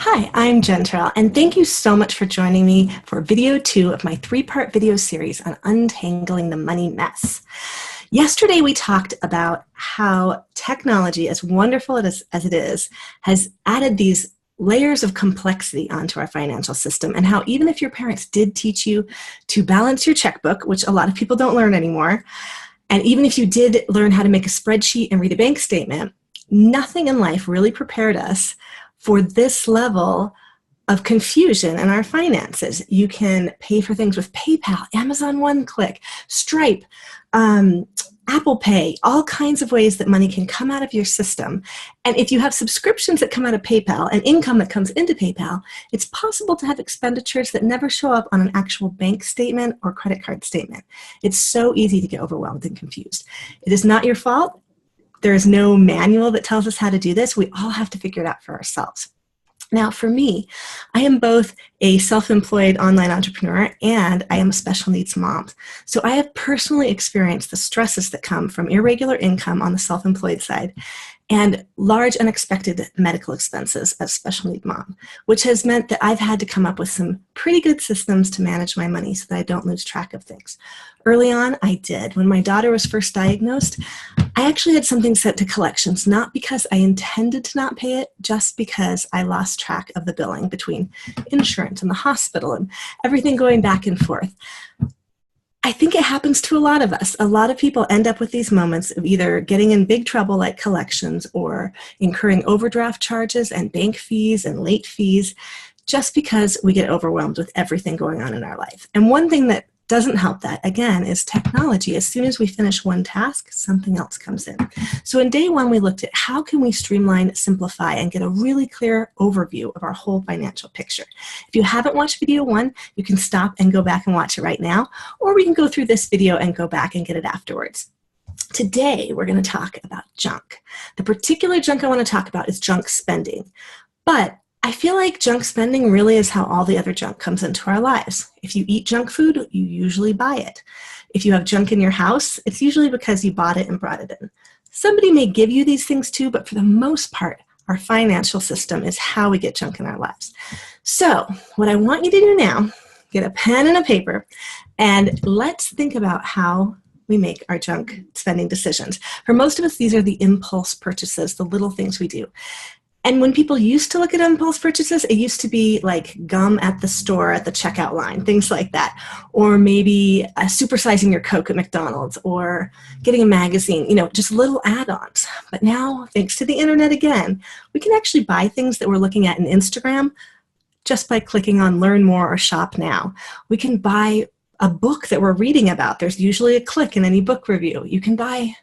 Hi, I'm Turrell, and thank you so much for joining me for video 2 of my 3-part video series on untangling the money mess. Yesterday, we talked about how technology, as wonderful as it is, has added these layers of complexity onto our financial system, and how even if your parents did teach you to balance your checkbook, which a lot of people don't learn anymore, and even if you did learn how to make a spreadsheet and read a bank statement, nothing in life really prepared us for this level of confusion in our finances. You can pay for things with PayPal, Amazon One Click, Stripe, Apple Pay, all kinds of ways that money can come out of your system. And if you have subscriptions that come out of PayPal and income that comes into PayPal, it's possible to have expenditures that never show up on an actual bank statement or credit card statement. It's so easy to get overwhelmed and confused. It is not your fault. There is no manual that tells us how to do this. We all have to figure it out for ourselves. Now, for me, I am both a self-employed online entrepreneur and I am a special needs mom. So I have personally experienced the stresses that come from irregular income on the self-employed side and large unexpected medical expenses as a special need mom, which has meant that I've had to come up with some pretty good systems to manage my money so that I don't lose track of things. Early on, I did. When my daughter was first diagnosed, I actually had something set to collections, not because I intended to not pay it, just because I lost track of the billing between insurance and the hospital and everything going back and forth. I think it happens to a lot of us. A lot of people end up with these moments of either getting in big trouble like collections or incurring overdraft charges and bank fees and late fees just because we get overwhelmed with everything going on in our life. And one thing that doesn't help that, again, is technology. As soon as we finish one task, something else comes in. So in day 1, we looked at how can we streamline, simplify, and get a really clear overview of our whole financial picture. If you haven't watched video 1, you can stop and go back and watch it right now, or we can go through this video and go back and get it afterwards. Today, we're going to talk about junk. The particular junk I want to talk about is junk spending. But I feel like junk spending really is how all the other junk comes into our lives. If you eat junk food, you usually buy it. If you have junk in your house, it's usually because you bought it and brought it in. Somebody may give you these things too, but for the most part, our financial system is how we get junk in our lives. So what I want you to do now, get a pen and a paper, and let's think about how we make our junk spending decisions. For most of us, these are the impulse purchases, the little things we do. And when people used to look at impulse purchases, it used to be like gum at the store at the checkout line, things like that. Or maybe supersizing your Coke at McDonald's or getting a magazine, just little add-ons. But now, thanks to the internet again, we can actually buy things that we're looking at in Instagram just by clicking on Learn More or Shop Now. We can buy a book that we're reading about. There's usually a click in any book review. You can buy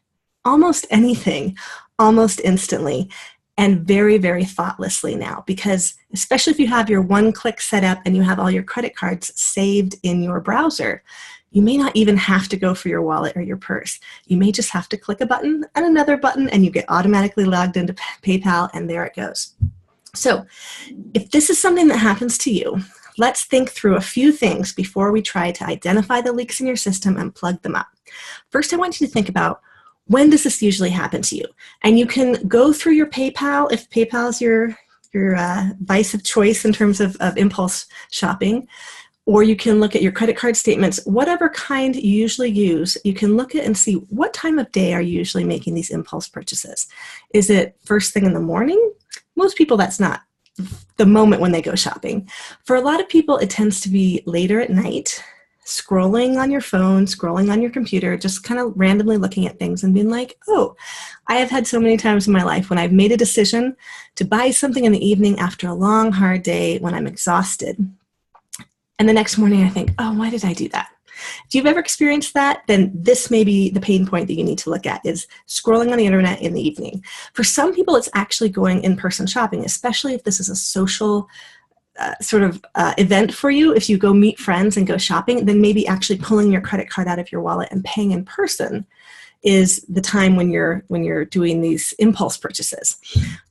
almost anything almost instantly. And very, very thoughtlessly now, because especially if you have your one-click set up and you have all your credit cards saved in your browser, you may not even have to go for your wallet or your purse. You may just have to click a button and another button and you get automatically logged into PayPal and there it goes. So if this is something that happens to you, let's think through a few things before we try to identify the leaks in your system and plug them up. First, I want you to think about, when does this usually happen to you? And you can go through your PayPal, if PayPal is your vice of choice in terms of impulse shopping, or you can look at your credit card statements, whatever kind you usually use, you can look at and see what time of day are you usually making these impulse purchases. Is it first thing in the morning? Most people, that's not the moment when they go shopping. For a lot of people, it tends to be later at night, scrolling on your phone, scrolling on your computer, just kind of randomly looking at things and being like, oh, I have had so many times in my life when I've made a decision to buy something in the evening after a long, hard day when I'm exhausted. And the next morning I think, oh, why did I do that? If you've ever experienced that, then this may be the pain point that you need to look at, is scrolling on the internet in the evening. For some people, it's actually going in-person shopping, especially if this is a social event for you. If you go meet friends and go shopping, then maybe actually pulling your credit card out of your wallet and paying in person is the time when you're doing these impulse purchases.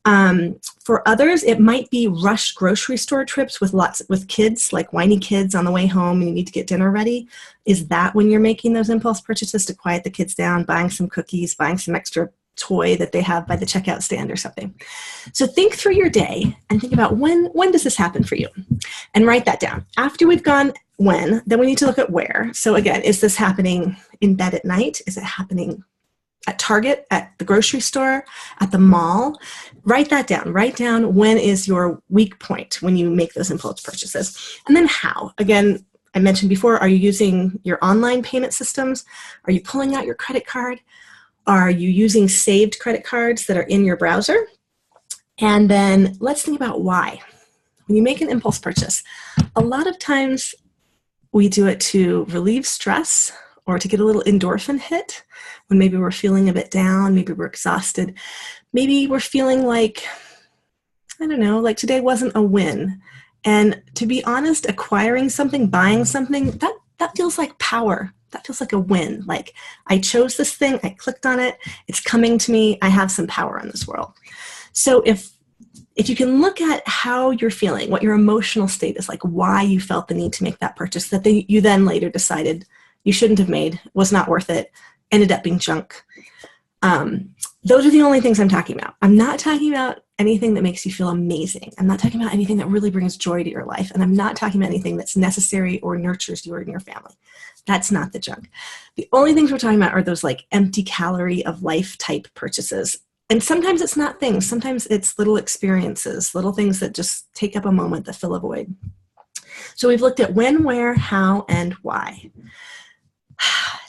For others, it might be rushed grocery store trips with kids, like whiny kids on the way home and you need to get dinner ready. Is that when you're making those impulse purchases to quiet the kids down, buying some cookies, buying some extra toy that they have by the checkout stand or something. So think through your day and think about when does this happen for you? And write that down. After we've gone when, then we need to look at where. So again, is this happening in bed at night? Is it happening at Target, at the grocery store, at the mall? Write that down. Write down when is your weak point when you make those impulse purchases. And then how. Again, I mentioned before, are you using your online payment systems? Are you pulling out your credit card? Are you using saved credit cards that are in your browser? And then let's think about why. When you make an impulse purchase, a lot of times we do it to relieve stress or to get a little endorphin hit when maybe we're feeling a bit down, maybe we're exhausted, maybe we're feeling like, I don't know, like today wasn't a win. And to be honest, acquiring something, buying something, that feels like power. That feels like a win. Like I chose this thing, I clicked on it, it's coming to me, I have some power in this world. So if you can look at how you're feeling, what your emotional state is, like why you felt the need to make that purchase that you then later decided you shouldn't have made, was not worth it, ended up being junk. Those are the only things I'm talking about. I'm not talking about anything that makes you feel amazing. I'm not talking about anything that really brings joy to your life. And I'm not talking about anything that's necessary or nurtures you or your family. That's not the junk. The only things we're talking about are those like empty calorie of life type purchases. And sometimes it's not things. Sometimes it's little experiences, little things that just take up a moment that fill a void. So we've looked at when, where, how, and why.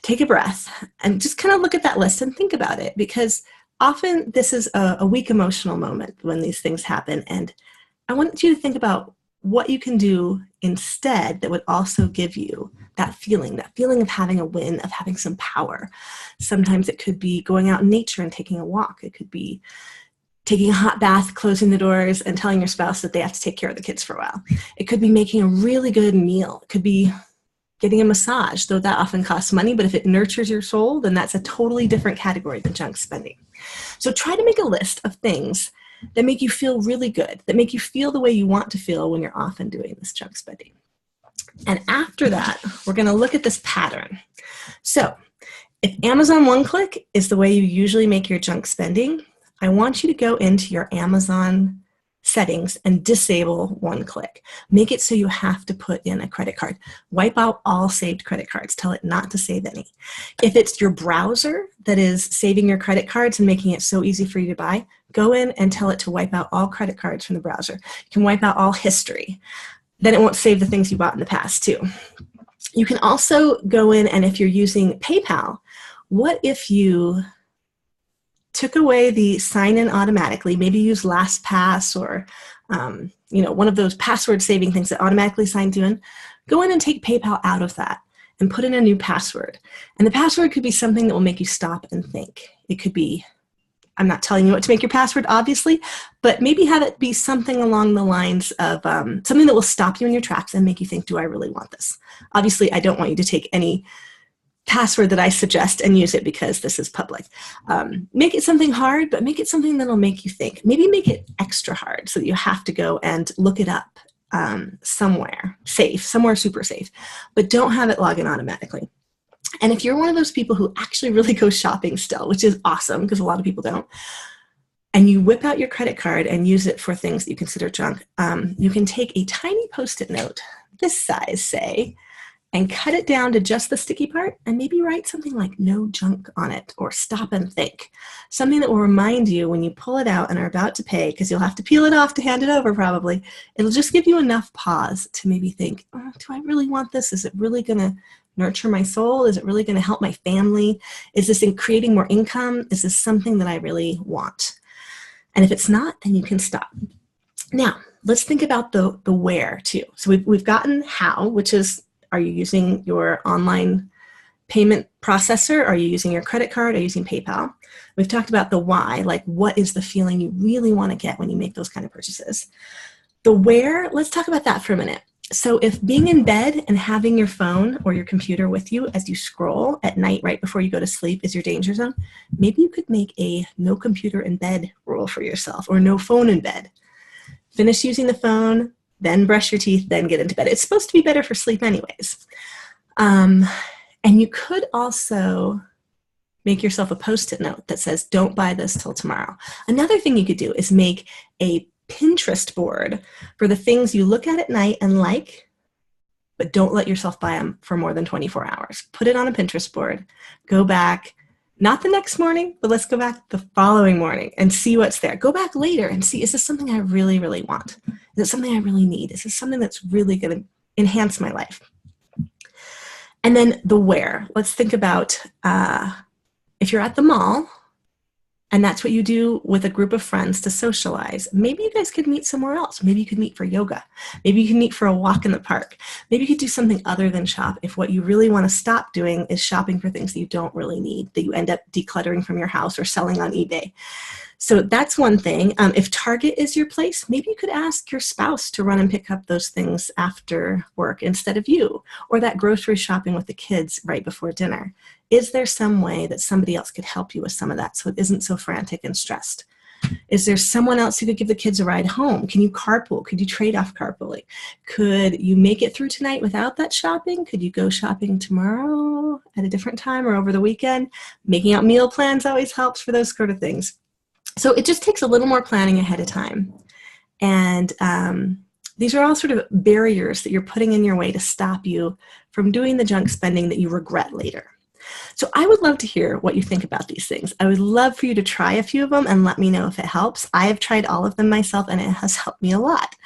Take a breath and just kind of look at that list and think about it, because often this is a weak emotional moment when these things happen. And I want you to think about what you can do instead that would also give you that feeling of having a win, of having some power. Sometimes it could be going out in nature and taking a walk. It could be taking a hot bath, closing the doors, and telling your spouse that they have to take care of the kids for a while. It could be making a really good meal. It could be getting a massage, though that often costs money, but if it nurtures your soul, then that's a totally different category than junk spending. So try to make a list of things that make you feel really good, that make you feel the way you want to feel when you're often doing this junk spending. And after that, we're going to look at this pattern. So if Amazon one-click is the way you usually make your junk spending, I want you to go into your Amazon settings and disable one-click. Make it so you have to put in a credit card. Wipe out all saved credit cards. Tell it not to save any. If it's your browser that is saving your credit cards and making it so easy for you to buy, go in and tell it to wipe out all credit cards from the browser. You can wipe out all history. Then it won't save the things you bought in the past too. You can also go in, and if you're using PayPal, what if you took away the sign in automatically, maybe use LastPass or one of those password saving things that automatically signs you in. Go in and take PayPal out of that and put in a new password. And the password could be something that will make you stop and think. It could be, I'm not telling you what to make your password, obviously, but maybe have it be something along the lines of something that will stop you in your tracks and make you think, do I really want this? Obviously, I don't want you to take any password that I suggest and use it because this is public. Make it something hard, but make it something that'll make you think. Maybe make it extra hard so that you have to go and look it up somewhere safe, somewhere super safe, but don't have it log in automatically. And if you're one of those people who actually really go shopping still, which is awesome because a lot of people don't, and you whip out your credit card and use it for things that you consider junk, you can take a tiny Post-it note, this size, say, and cut it down to just the sticky part and maybe write something like no junk on it or stop and think. Something that will remind you when you pull it out and are about to pay, because you'll have to peel it off to hand it over probably. It'll just give you enough pause to maybe think, oh, do I really want this? Is it really going to nurture my soul? Is it really going to help my family? Is this in creating more income? Is this something that I really want? And if it's not, then you can stop. Now, let's think about the where too. So we've gotten how, which is, are you using your online payment processor? Are you using your credit card? Are you using PayPal? We've talked about the why, like what is the feeling you really want to get when you make those kind of purchases? The where, let's talk about that for a minute. So if being in bed and having your phone or your computer with you as you scroll at night right before you go to sleep is your danger zone, maybe you could make a no computer in bed rule for yourself, or no phone in bed. Finish using the phone, then brush your teeth, then get into bed. It's supposed to be better for sleep anyways. And you could also Make yourself a Post-it note that says, don't buy this till tomorrow. Another thing you could do is make a Pinterest board for the things you look at night and like, but don't let yourself buy them for more than 24 hours. Put it on a Pinterest board, go back, not the next morning, but let's go back the following morning and see what's there. Go back later and see, is this something I really, really want? Is it something I really need? Is this something that's really going to enhance my life? And then the where. Let's think about if you're at the mall, and that's what you do with a group of friends to socialize, maybe you guys could meet somewhere else. Maybe you could meet for yoga. Maybe you can meet for a walk in the park. Maybe you could do something other than shop if what you really want to stop doing is shopping for things that you don't really need, that you end up decluttering from your house or selling on eBay. So that's one thing. If Target is your place, maybe you could ask your spouse to run and pick up those things after work instead of you, or that grocery shopping with the kids right before dinner. Is there some way that somebody else could help you with some of that so it isn't so frantic and stressed? Is there someone else who could give the kids a ride home? Can you carpool? Could you trade off carpooling? Could you make it through tonight without that shopping? Could you go shopping tomorrow at a different time or over the weekend? Making out meal plans always helps for those sort of things. So it just takes a little more planning ahead of time. And these are all sort of barriers that you're putting in your way to stop you from doing the junk spending that you regret later. So I would love to hear what you think about these things. I would love for you to try a few of them and let me know if it helps. I have tried all of them myself and it has helped me a lot.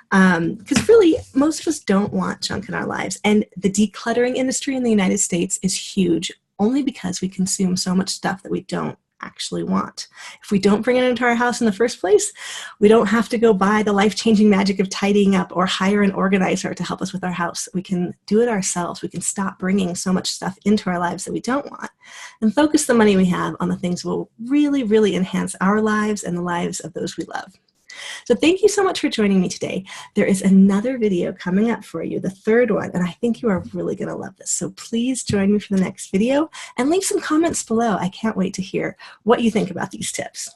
Because really, most of us don't want junk in our lives. And the decluttering industry in the United States is huge only because we consume so much stuff that we don't actually want. If we don't bring it into our house in the first place, we don't have to go buy the life-changing magic of tidying up or hire an organizer to help us with our house. We can do it ourselves. We can stop bringing so much stuff into our lives that we don't want and focus the money we have on the things that will really, really enhance our lives and the lives of those we love. So thank you so much for joining me today. There is another video coming up for you, the third one, and I think you are really going to love this. So please join me for the next video and leave some comments below. I can't wait to hear what you think about these tips.